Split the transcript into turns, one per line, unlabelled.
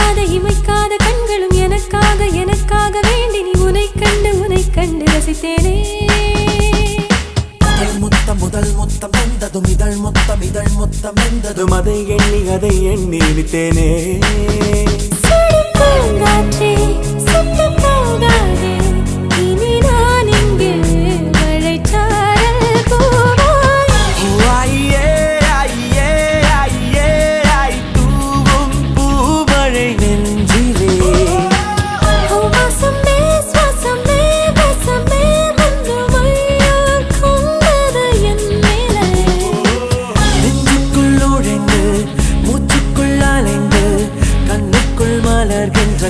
இமைக்காத இமைக்காத கண்களும் எனக்காக எனக்காக வேண்டி நீ உனை கண்டு ரசித்தேனே
முதல் முத்தம் வந்ததும் இதழ் முத்தம் வந்ததும் அதை எண்ணி நினைத்தேனே
பூங்காற்றே சுத்தம் போகாதே இனி நான் இங்கே மழைச்சாரல் போவாய்
ஐயே ஐயே ஐயே ஐ தூவும் பூமழை நெஞ்சிலே
வாசமே சுவாசமே வசமே வந்து மையா கொண்டது என் மேலே
நெஞ்சுக்குள் நுழைந்து மூச்சுக்குள் அலைந்து கண்ணுக்குள் மலர்கின்ற